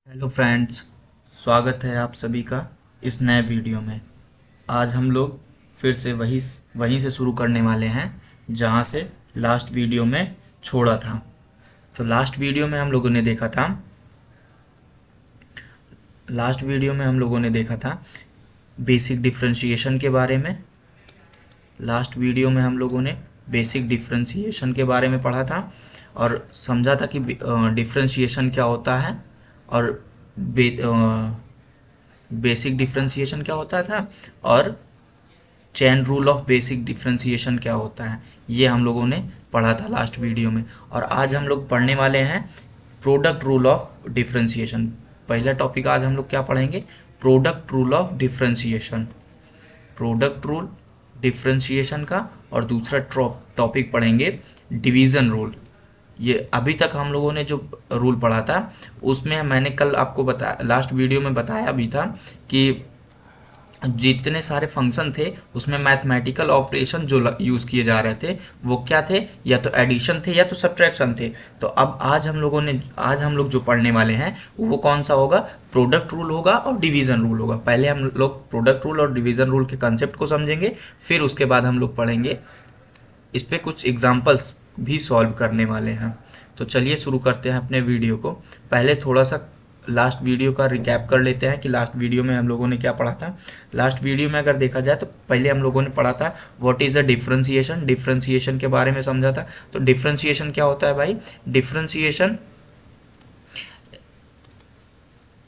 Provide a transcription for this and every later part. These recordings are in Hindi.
हेलो फ्रेंड्स, स्वागत है आप सभी का इस नए वीडियो में। आज हम लोग फिर से वहीं से शुरू करने वाले हैं जहां से लास्ट वीडियो में छोड़ा था। तो लास्ट वीडियो में हम लोगों ने देखा था बेसिक डिफरेंशिएशन के बारे में। लास्ट वीडियो में हम लोगों ने बेसिक डिफरेंशिएशन के बारे में पढ़ा था और समझा था कि डिफरेंशिएशन क्या होता है और बेसिक डिफरेंशिएशन क्या होता था और chain rule of basic differentiation क्या होता है, ये हम लोगों ने पढ़ा था लास्ट वीडियो में। और आज हम लोग पढ़ने वाले हैं प्रोडक्ट रूल ऑफ डिफरेंशिएशन। पहला टॉपिक आज हम लोग क्या पढ़ेंगे? Product rule of differentiation. Product rule differentiation का। और दूसरा टॉपिक पढ़ेंगे डिवीज़न रूल। ये अभी तक हम लोगों ने जो रूल पढ़ा था उसमें मैंने कल आपको बताया, लास्ट वीडियो में बताया भी था कि जितने सारे फंक्शन थे उसमें मैथमेटिकल ऑपरेशन जो यूज़ किए जा रहे थे वो क्या थे? या तो एडिशन थे या तो सब्ट्रैक्शन थे। तो अब आज हम लोग जो पढ़ने वाले हैं वो कौन सा होगा? प्रोडक्ट रूल होगा और डिवीज़न रूल होगा। पहले हम लोग प्रोडक्ट रूल और डिवीज़न रूल के कंसेप्ट को समझेंगे, फिर उसके बाद हम लोग पढ़ेंगे इस पे कुछ एग्जाम्पल्स भी सॉल्व करने वाले हैं। तो चलिए शुरू करते हैं अपने वीडियो को। पहले थोड़ा सा लास्ट वीडियो का रिकैप कर लेते हैं कि लास्ट वीडियो में हम लोगों ने क्या पढ़ा था। लास्ट वीडियो में अगर देखा जाए तो पहले हम लोगों ने पढ़ा था what is a differentiation. Differentiation के बारे में समझा था। तो डिफरेंशिएशन क्या होता है भाई? डिफरेंशिएशन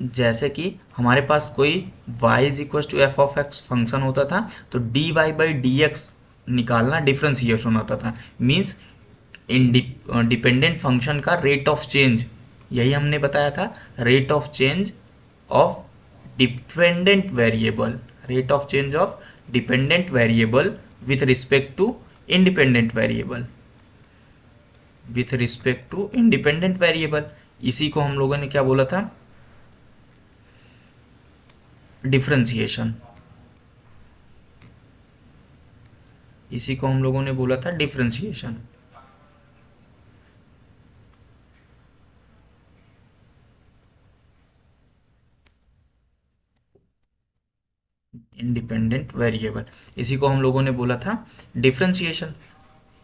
जैसे कि हमारे पास कोई y is equal to f of x function होता था तो d y by d x निकालना डिफरेंशिएशन होता था। मीन्स डिपेंडेंट फंक्शन का रेट ऑफ चेंज, यही हमने बताया था, rate of change of dependent variable. Rate of change of dependent variable with respect to independent variable. With respect to independent variable, इसी को हम लोगों ने क्या बोला था? डिफरेंशिएशन। इसी को हम लोगों ने बोला था डिफरेंशिएशन। इंडिपेंडेंट वेरिएबल, इसी को हम लोगों ने बोला था डिफरेंशिएशन।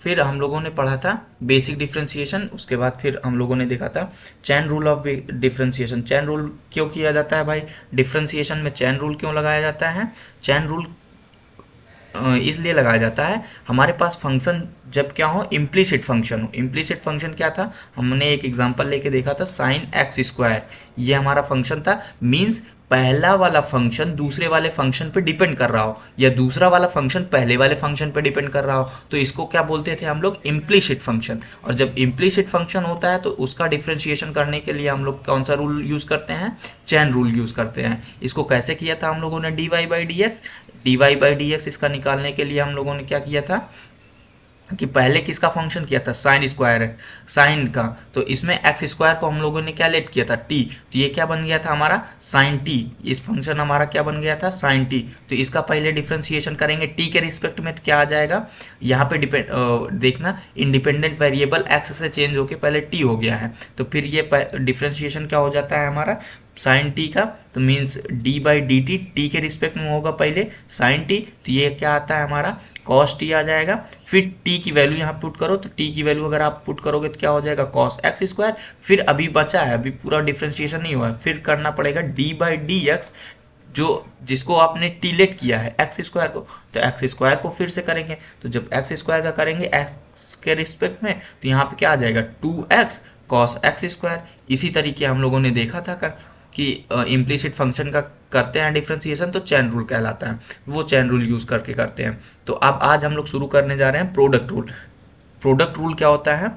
फिर हम लोगों ने पढ़ा था बेसिक डिफरेंशिएशन। उसके बाद फिर हम लोगों ने देखा था chain rule of differentiation. Chain rule क्यों किया जाता है भाई? डिफरेंशिएशन में चैन रूल क्यों लगाया जाता है? चैन रूल इसलिए लगाया जाता है हमारे पास फंक्शन जब क्या हो, इम्प्लीसिट फंक्शन हो। इम्प्लीसिट फंक्शन क्या था? हमने एक एग्जांपल लेके देखा था साइन एक्स स्क्वायर। ये हमारा फंक्शन था। मीन्स पहला वाला फंक्शन दूसरे वाले फंक्शन पे डिपेंड कर रहा हो या दूसरा वाला फंक्शन पहले वाले फंक्शन पे डिपेंड कर रहा हो, तो इसको क्या बोलते थे हम लोग? Implicit function. और जब इम्प्लीसिट फंक्शन होता है तो उसका डिफरेंशिएशन करने के लिए हम लोग कौन सा रूल यूज़ करते हैं? चैन रूल यूज़ करते हैं। इसको कैसे किया था हम लोगों ने? D y by d x. D y by d x इसका निकालने के लिए हम लोगों ने क्या किया था कि पहले किसका फंक्शन किया था? साइन स्क्वायर है, साइन का। तो इसमें एक्स स्क्वायर को हम लोगों ने क्या लेट किया था? टी। तो ये क्या बन गया था हमारा? Sign T. इस फंक्शन हमारा क्या बन गया था? Sine t. तो इसका पहले डिफरेंशिएशन करेंगे टी के रिस्पेक्ट में, तो क्या आ जाएगा? यहाँ पे देखना, इंडिपेंडेंट वेरिएबल एक्स से चेंज होके पहले टी हो गया है, तो फिर ये डिफरेंशिएशन क्या हो जाता है हमारा? साइन टी का। तो means D by D T, T के रिस्पेक्ट में होगा पहले साइन टी, तो ये क्या आता है हमारा? कॉस टी आ जाएगा। फिर टी की वैल्यू यहाँ पुट करो, तो टी की वैल्यू अगर आप पुट करोगे तो क्या हो जाएगा? Cos x square. फिर अभी बचा है, अभी पूरा डिफरेंशिएशन नहीं हुआ है, फिर करना पड़ेगा डी बाई डी एक्स, जो जिसको आपने टी लेट किया है एक्स स्क्वायर को, तो एक्स स्क्वायर को फिर से करेंगे। तो जब एक्स स्क्वायर का करेंगे एक्स के रिस्पेक्ट में, तो यहाँ पे क्या आ जाएगा? 2x cos x square. इसी तरीके हम लोगों ने देखा था कि इम्प्लीसिट फंक्शन का करते हैं डिफरेंशिएशन तो चैन रूल कहलाता है, वो चैन रूल यूज़ करके करते हैं। तो अब आज हम लोग शुरू करने जा रहे हैं प्रोडक्ट रूल। प्रोडक्ट रूल क्या होता है?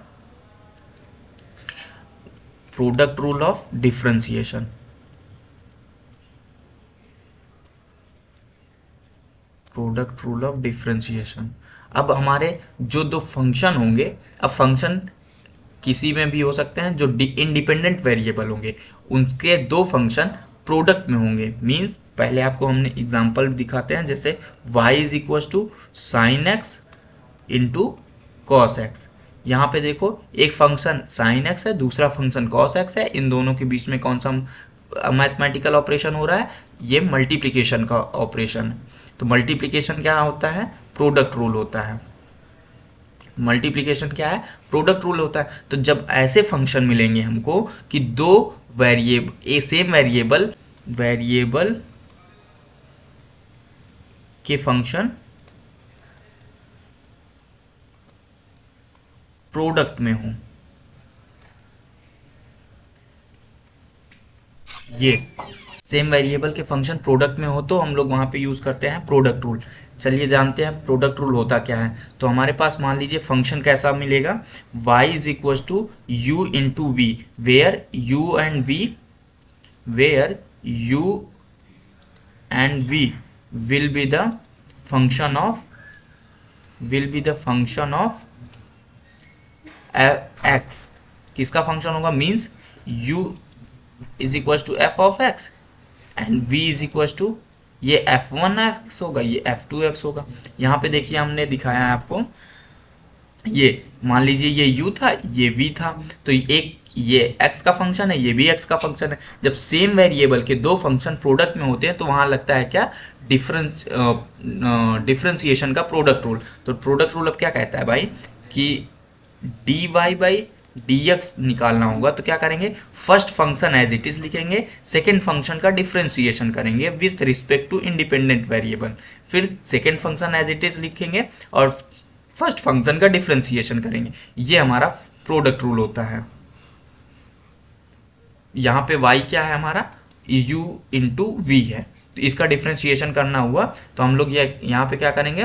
Product rule of differentiation. Product rule of differentiation. अब हमारे जो दो फंक्शन होंगे, अब फंक्शन किसी में भी हो सकते हैं जो इंडिपेंडेंट वेरिएबल होंगे, उनके दो फंक्शन प्रोडक्ट में होंगे। मीन्स पहले आपको हमने एग्जांपल दिखाते हैं, जैसे y is equal to sine x into cos x. यहाँ पे देखो एक फंक्शन साइन एक्स है, दूसरा फंक्शन कॉस एक्स है। इन दोनों के बीच में कौन सा मैथमेटिकल ऑपरेशन हो रहा है, ये मल्टीप्लिकेशन का ऑपरेशन है। तो मल्टीप्लिकेशन क्या होता है, प्रोडक्ट रूल होता है। मल्टीप्लिकेशन क्या है, प्रोडक्ट रूल होता है। तो जब ऐसे फंक्शन मिलेंगे हमको कि दो वेरिएबल, सेम वेरिएबल के फंक्शन प्रोडक्ट में हो, ये सेम वेरिएबल के फंक्शन प्रोडक्ट में हो तो हम लोग वहां पे यूज करते हैं प्रोडक्ट रूल। चलिए जानते हैं प्रोडक्ट रूल होता क्या है। तो हमारे पास मान लीजिए फंक्शन कैसा मिलेगा, y is equal to u into v, where u and v will be the function of x। किसका फंक्शन होगा, means u is equal to f of x and v is equal to, ये f1x होगा, ये f2x होगा। यहाँ पे देखिए हमने दिखाया है आपको, ये मान लीजिए ये u था, ये v था, तो एक ये x का फंक्शन है, ये भी x का फंक्शन है। जब सेम वेरिएबल के दो फंक्शन प्रोडक्ट में होते हैं तो वहाँ लगता है क्या, डिफरेंशिएशन का प्रोडक्ट रूल। तो प्रोडक्ट रूल अब क्या कहता है भाई कि dy बाई dx निकालना होगा, तो क्या करेंगे, first function as it is लिखेंगे, सेकेंड फंक्शन का डिफरेंशिएशन करेंगे with respect to independent variable, फिर second function as it is लिखेंगे और फर्स्ट फंक्शन का डिफरेंशिएशन करेंगे। ये हमारा प्रोडक्ट रूल होता है। यहाँ पे y क्या है हमारा, u इंटू वी है, तो इसका डिफरेंशिएशन करना हुआ तो हम लोग ये यहाँ पे क्या करेंगे,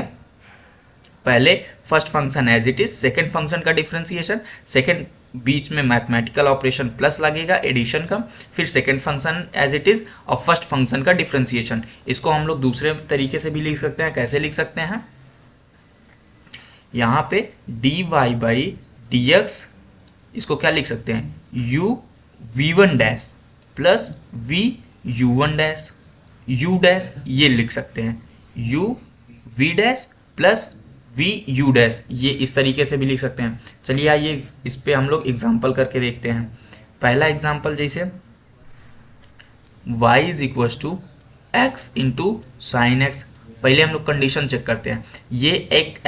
पहले first function as it is, second function का डिफरेंशिएशन, सेकेंड बीच में मैथमेटिकल ऑपरेशन प्लस लगेगा एडिशन का, फिर second function as it is और फर्स्ट फंक्शन का डिफरेंशिएशन। इसको हम लोग दूसरे तरीके से भी लिख सकते हैं। कैसे लिख सकते हैं, यहाँ पे dy बाई dx, इसको क्या लिख सकते हैं, u v1 dash plus v u1 dash, u dash ये लिख सकते हैं, u v dash plus v u dash, ये इस तरीके से भी लिख सकते हैं। चलिए आइए इस पे हम लोग एग्जाम्पल करके देखते हैं। पहला एग्जाम्पल जैसे y is equal to x into sine x. पहले हम लोग कंडीशन चेक करते हैं, ये एक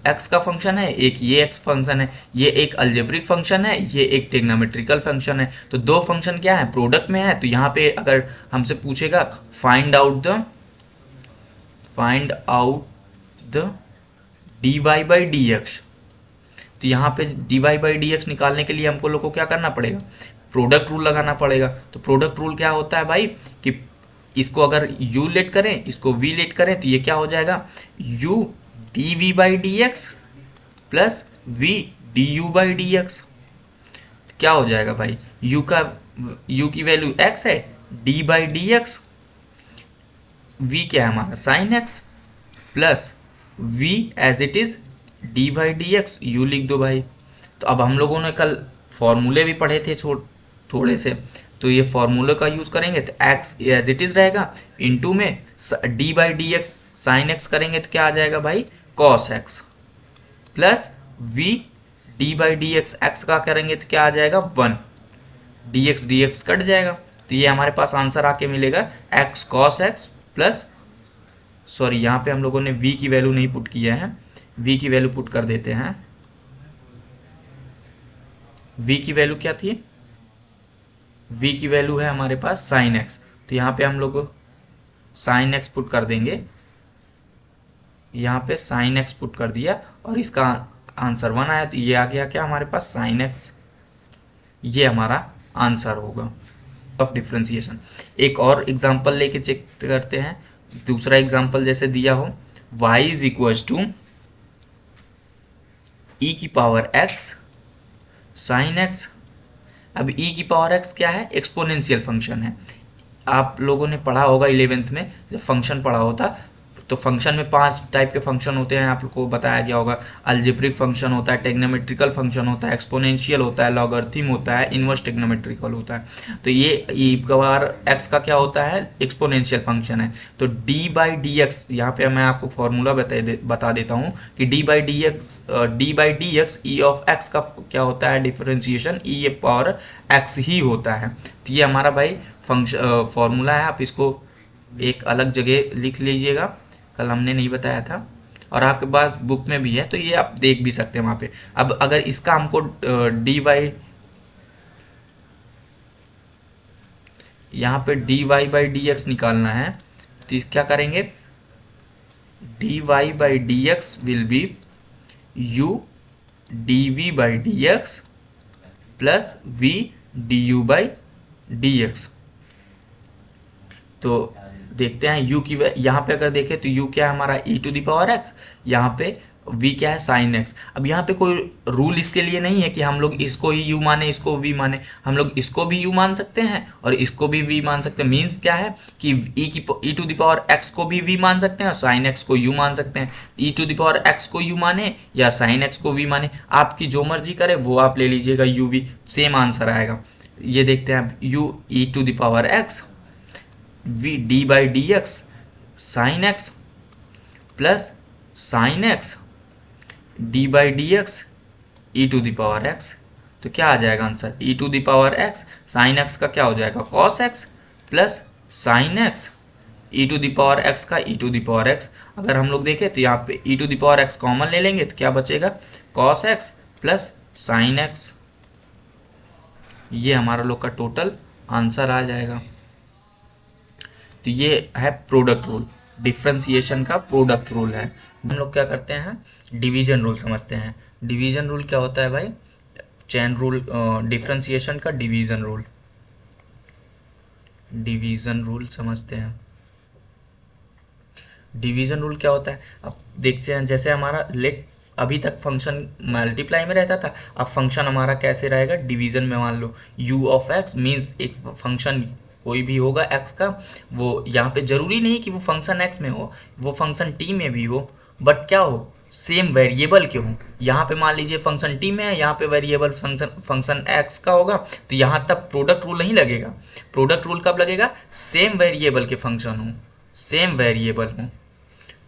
x का फंक्शन है, एक ये x फंक्शन है, ये एक अलजेब्रिक फंक्शन है, ये एक ट्रिग्नोमेट्रिकल फंक्शन है। तो दो फंक्शन क्या है, प्रोडक्ट में है। तो यहाँ पे अगर हमसे पूछेगा find out the dy by dx, तो यहाँ पे dy बाई dx निकालने के लिए हमको लोग को क्या करना पड़ेगा, प्रोडक्ट रूल लगाना पड़ेगा। तो प्रोडक्ट रूल क्या होता है भाई कि इसको अगर u लेट करें, इसको v लेट करें, तो ये क्या हो जाएगा, u dv by dx plus v du by dx। क्या हो जाएगा भाई, u की वैल्यू x है, d बाई dx, v क्या है हमारा sine x plus v as it is d by dx, u लिख दो भाई। तो अब हम लोगों ने कल फॉर्मूले भी पढ़े थे थोड़े से, तो ये फॉर्मूले का यूज़ करेंगे तो x एज इट इज रहेगा, इनटू में d by dx sine x करेंगे तो क्या आ जाएगा भाई, cos x plus v d by dx x का करेंगे तो क्या आ जाएगा 1, dx कट जाएगा। तो ये हमारे पास आंसर आके मिलेगा x cos x plus, sorry यहाँ पे हम लोगों ने v की वैल्यू नहीं पुट किया है, v की वैल्यू पुट कर देते हैं। v की वैल्यू क्या थी, v की वैल्यू है हमारे पास साइन x, तो यहाँ पे हम लोग साइन x पुट कर देंगे, यहाँ पे साइन x पुट कर दिया और इसका आंसर 1 आया, तो ये आ गया क्या हमारे पास साइन x, ये हमारा आंसर होगा ऑफ डिफरेंशिएशन। एक और एग्जांपल लेके चेक करते हैं। दूसरा एग्जांपल जैसे दिया हो, y is equal to e की पावर x साइन x। अब e की पावर x क्या है, एक्सपोनेंशियल फंक्शन है। आप लोगों ने पढ़ा होगा 11th में जब फंक्शन पढ़ा होता, तो फंक्शन में 5 टाइप के फंक्शन होते हैं, आप लोग को बताया गया होगा। अलजेब्रिक फंक्शन होता है, टेग्नोमेट्रिकल फंक्शन होता है, एक्सपोनेंशियल होता है, लॉगरिथम होता है, इनवर्स टेग्नोमेट्रिकल होता है। तो ये e पावर x का क्या होता है, एक्सपोनेंशियल फंक्शन है। तो d बाई डी एक्स, यहाँ पे मैं आपको फॉर्मूला बता देता हूँ कि d by d x E of x का क्या होता है डिफरेंशिएशन, e पावर x ही होता है। तो ये हमारा भाई फंक्शन फॉर्मूला है, आप इसको एक अलग जगह लिख लीजिएगा, कल हमने नहीं बताया था, और आपके पास बुक में भी है तो ये आप देख भी सकते हैं वहाँ पे। अब अगर इसका हमको डी वाई, यहाँ पे d y by d x निकालना है, तो क्या करेंगे, d y by d x will be u d v by d x plus v d u by d x. तो देखते हैं u की, यहाँ पे अगर देखें तो u क्या है हमारा e to the power x, यहाँ पे v क्या है साइन x। अब यहाँ पे कोई रूल इसके लिए नहीं है कि हम लोग इसको ही u माने इसको v माने, हम लोग इसको भी u मान सकते हैं और इसको भी v मान सकते हैं। मीन्स क्या है कि e to the power x को भी v मान सकते हैं और साइन x को u मान सकते हैं। e to the power x को u माने या साइन x को v माने, आपकी जो मर्जी करे वो आप ले लीजिएगा, u v सेम आंसर आएगा। ये देखते हैं u e to the power x v d by d x sine x plus sine x d by d x e to the power x. तो क्या आ जाएगा answer, e to the power x sine x का क्या हो जाएगा cos x plus sine x e to the power x का e to the power x. अगर हम लोग देखें तो यहाँ पे e to the power x common ले लेंगे तो क्या बचेगा, cos x plus sine x. ये हमारा लोग का टोटल आंसर आ जाएगा। तो ये है प्रोडक्ट रूल, डिफरेंशिएशन का प्रोडक्ट रूल है। हम लोग क्या करते हैं, डिवीजन रूल समझते हैं। डिवीजन रूल क्या होता है भाई, चेन रूल, डिफरेंशिएशन का डिवीजन रूल, डिवीजन रूल समझते हैं। डिवीजन रूल क्या होता है, अब देखते हैं, जैसे हमारा लेट अभी तक फंक्शन मल्टीप्लाई में रहता था, अब फंक्शन हमारा कैसे रहेगा, डिवीजन में। मान लो u ऑफ x मीन्स एक फंक्शन कोई भी होगा x का, वो यहाँ पे जरूरी नहीं कि वो फंक्शन x में हो, वो फंक्शन t में भी हो, बट क्या हो, सेम वेरिएबल के हो। यहाँ पे मान लीजिए फंक्शन t में है, यहाँ पे वेरिएबल फंक्शन x का होगा, तो यहाँ तक प्रोडक्ट रूल नहीं लगेगा। प्रोडक्ट रूल कब लगेगा, सेम वेरिएबल के फंक्शन हो, सेम वेरिएबल हो,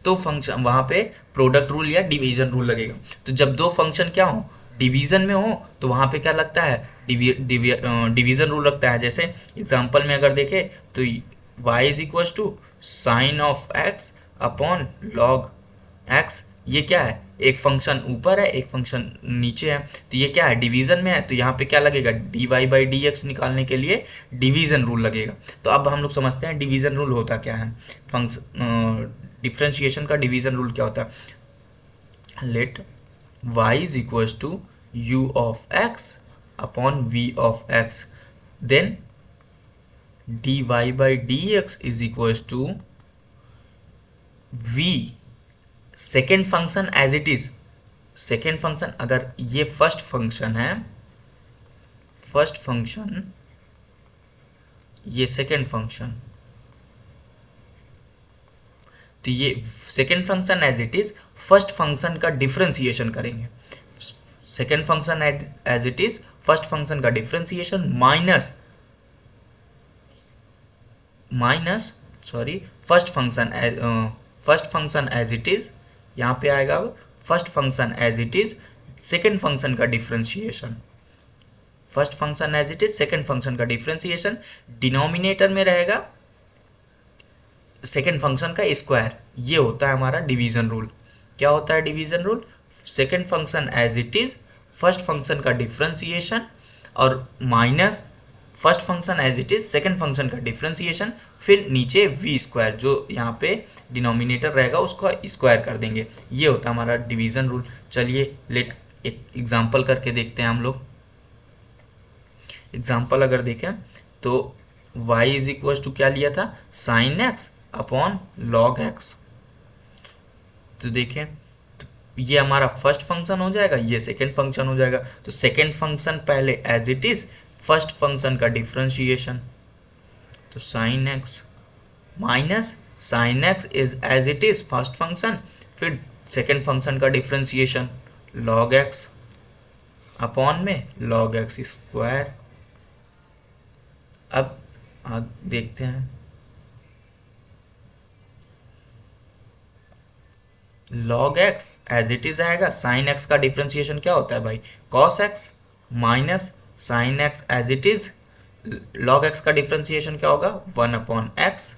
तो फंक्शन वहाँ पे प्रोडक्ट रूल या डिवीजन रूल लगेगा। तो जब दो फंक्शन क्या हो, डिवीजन में हो, तो वहाँ पे क्या लगता है, डिवीजन रूल लगता है। जैसे एग्जांपल में अगर देखें तो y is equal to sine of x upon log x। ये क्या है, एक फंक्शन ऊपर है एक फंक्शन नीचे है, तो ये क्या है, डिवीजन में है, तो यहाँ पे क्या लगेगा, d y by d x निकालने के लिए डिवीजन रूल लगेगा। तो अब हम लोग समझते हैं डिवीजन रूल होता क्या है। डिफरेंशिएशन का डिवीजन रूल क्या होता है, let y is equal to u of x upon v of x, then dy by dx is equal to v second function as it is. Second function, अगर ये फर्स्ट फंक्शन है, फर्स्ट फंक्शन, ये सेकेंड फंक्शन, तो ये second function as it is, first function का डिफरेंशिएशन करेंगे। Second function as it is, first function का differentiation minus first function as it is, यहाँ पे आएगा अब first function as it is second function का differentiation. First function as it is second function का डिफरेंशिएशन, डिनोमिनेटर में रहेगा सेकेंड फंक्शन का स्क्वायर। ये होता है हमारा डिवीजन रूल। क्या होता है division rule, second function as it is, first function का डिफरेंशिएशन और minus first function as it is second function का डिफरेंशिएशन, फिर नीचे वी स्क्वायर जो यहाँ पे डिनोमिनेटर रहेगा उसको स्क्वायर कर देंगे। ये होता है हमारा डिवीजन रूल। चलिए लेट एक एग्जांपल करके देखते हैं हम लोग। एग्जांपल अगर देखें तो y इज इक्वल टू क्या लिया था, sign x upon log x. तो देखें तो ये हमारा फर्स्ट फंक्शन हो जाएगा, ये सेकेंड फंक्शन हो जाएगा। तो सेकेंड फंक्शन पहले as it is, first function का डिफरेंशिएशन, तो sine x minus sine x is as it is first function, फिर सेकेंड फंक्शन का डिफरेंशिएशन लॉग एक्स अपॉन में लॉग एक्स स्क्वायर। अब देखते हैं log x as it is आएगा, साइन x का डिफरेंशिएशन क्या होता है भाई, cos x माइनस साइन x as it is log x का डिफ्रेंसिएशन क्या होगा, 1/x,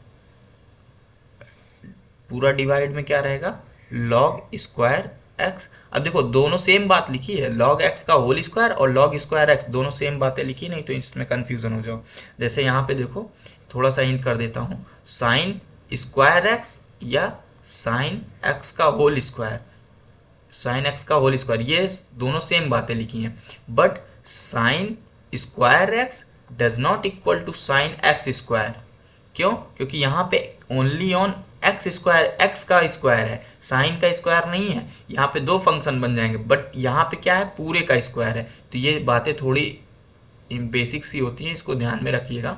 पूरा डिवाइड में क्या रहेगा, लॉग स्क्वायर एक्स। अब देखो दोनों सेम बात लिखी है, लॉग एक्स का होल स्क्वायर और लॉग स्क्वायर एक्स, दोनों सेम बातें लिखी, नहीं तो इसमें कन्फ्यूजन हो जाओ। जैसे यहाँ पे देखो, थोड़ा सा हिंट कर देता हूँ, साइन स्क्वायर एक्स या साइन एक्स का होल स्क्वायर, साइन एक्स का होल स्क्वायर, ये दोनों सेम बातें लिखी हैं, but sine square x does not equal to sine x square. क्यों? क्योंकि यहाँ पे only on x square, x का स्क्वायर है, साइन का स्क्वायर नहीं है। यहाँ पे दो फंक्शन बन जाएंगे, बट यहाँ पे क्या है, पूरे का स्क्वायर है। तो ये बातें थोड़ी बेसिक सी होती हैं, इसको ध्यान में रखिएगा।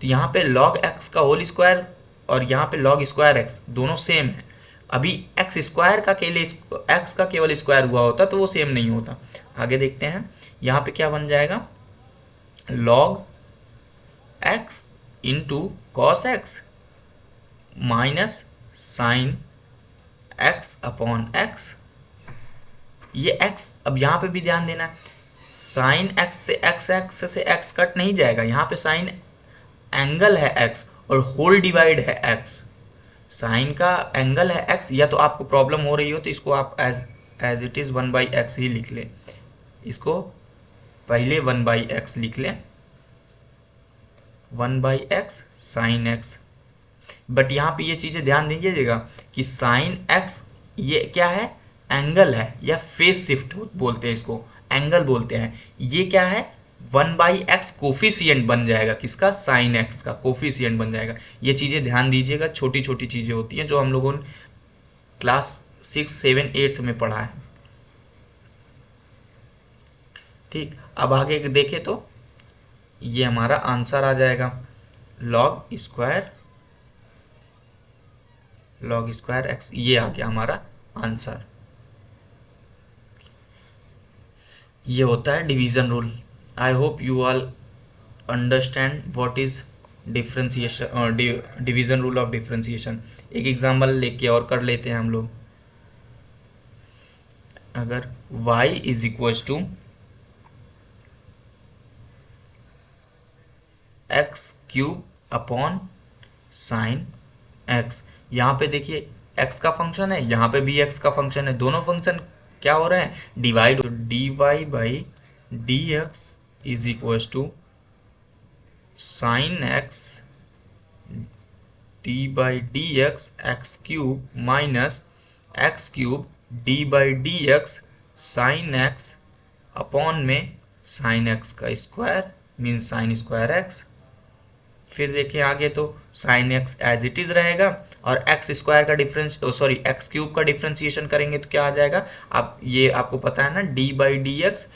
तो यहाँ पे लॉग एक्स का होल स्क्वायर और यहाँ पे लॉग स्क्वायर एक्स दोनों सेम है। अभी एक्स स्क्वायर का एक्स का केवल स्क्वायर हुआ होता तो वो सेम नहीं होता। आगे देखते हैं, यहाँ पे क्या बन जाएगा, log x into cos x minus sine x upon x. ये x, अब यहाँ पे भी ध्यान देना है, साइन एक्स से एक्स से एक्स कट नहीं जाएगा, यहाँ पे साइन एंगल है x और होल डिवाइड है x, साइन का एंगल है x। या तो आपको प्रॉब्लम हो रही हो तो इसको आप एज इट इज़ 1/x ही लिख लें, इसको पहले 1/x लिख लें, 1/x साइन एक्स। बट यहाँ पे ये चीज़ें ध्यान दीजिएगा कि साइन एक्स ये क्या है, एंगल है या फेस शिफ्ट बोलते हैं इसको, एंगल बोलते हैं। ये क्या है, 1/x कोफिशिएंट बन जाएगा, किसका, साइन एक्स का कोफिशिएंट बन जाएगा। ये चीज़ें ध्यान दीजिएगा, छोटी छोटी चीज़ें होती हैं जो हम लोगों ने क्लास 6, 7, 8 में पढ़ा है। ठीक, अब आगे देखें तो ये हमारा आंसर आ जाएगा, लॉग स्क्वायर एक्स, ये आ गया हमारा आंसर। ये होता है division rule. I hope you all understand what is differentiation, division rule of differentiation. एक एग्जांपल लेके और कर लेते हैं हम लोग। अगर y is equal to x cube upon sine x, यहाँ पे देखिए x का फंक्शन है, यहाँ पे भी x का फंक्शन है, दोनों फंक्शन क्या हो रहे हैं, डिवाइड। तो dy by d x is equal to sine x d by d x x cube minus x cube d by d x sine x upon में साइन एक्स का square means sine square x. फिर देखिए आगे तो sine x as it is रहेगा और एक्स स्क्वायर का डिफरेंस, सॉरी एक्स क्यूब का डिफरेंशिएशन करेंगे तो क्या आ जाएगा, आप ये आपको पता है ना, d by d x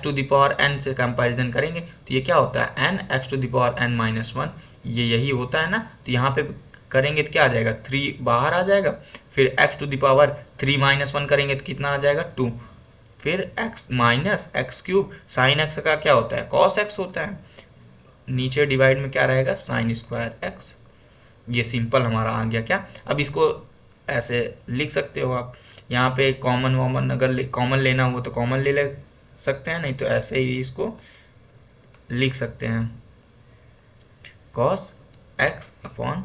to the power n से कंपैरिजन करेंगे तो ये क्या होता है, n x to the power n minus 1, ये यही होता है ना। तो यहाँ पे करेंगे तो क्या आ जाएगा, 3 बाहर आ जाएगा, फिर x to the power 3 minus 1 करेंगे तो कितना आ जाएगा, 2, फिर x minus x cube, sine x का क्या होता है, कॉस एक्स होता है, नीचे डिवाइड में क्या रहेगा, साइन स्क्वायर एक्स। ये सिंपल हमारा आ गया क्या। अब इसको ऐसे लिख सकते हो आप, यहाँ पे कॉमन अगर कॉमन लेना हो तो कॉमन ले सकते हैं, नहीं तो ऐसे ही इसको लिख सकते हैं, cos x upon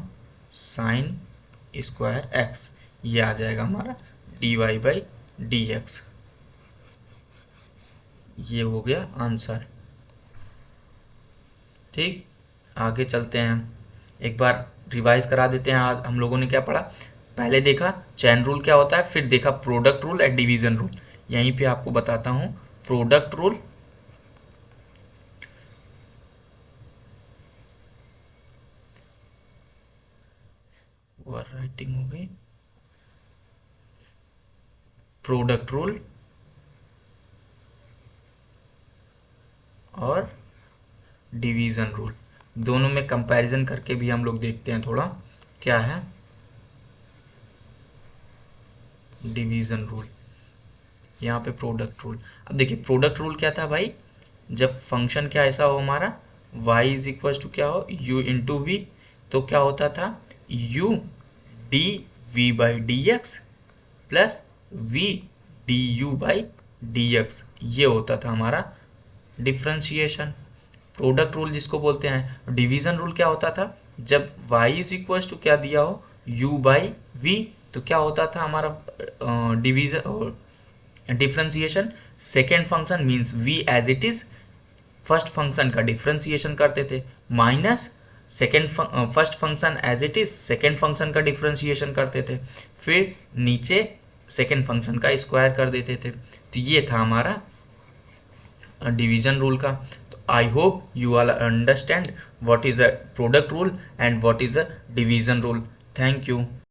sine square x, ये आ जाएगा हमारा d y by d x. ये हो गया आंसर। ठीक, आगे चलते हैं, एक बार रिवाइज करा देते हैं। आज हम लोगों ने क्या पढ़ा, पहले देखा चैन रूल क्या होता है, फिर देखा product rule and division rule. यहीं पे आपको बताता हूँ प्रोडक्ट रूल, राइटिंग हो गई, प्रोडक्ट रूल और डिवीजन रूल, दोनों में कंपैरिजन करके भी हम लोग देखते हैं थोड़ा क्या है डिवीजन रूल, यहाँ पे प्रोडक्ट रूल। अब देखिए प्रोडक्ट रूल क्या था भाई, जब फंक्शन क्या ऐसा हो हमारा y इज इक्वल टू क्या हो, u इंटू वी, तो क्या होता था u d v by d x plus v d u by d x, ये होता था हमारा डिफ्रेंशिएशन। प्रोडक्ट रूल जिसको बोलते हैं। डिवीजन रूल क्या होता था, जब y इज इक्वल टू क्या दिया हो u बाई वी, तो क्या होता था हमारा division differentiation, second function means v as it is, first function का डिफ्रेंसिएशन करते थे, minus first function as it is, second function का डिफ्रेंसिएशन करते थे, फिर नीचे सेकेंड फंक्शन का स्क्वायर कर देते थे। तो ये था हमारा डिवीजन रूल का। तो I hope you all understand what is a product rule and what is a division rule. Thank you.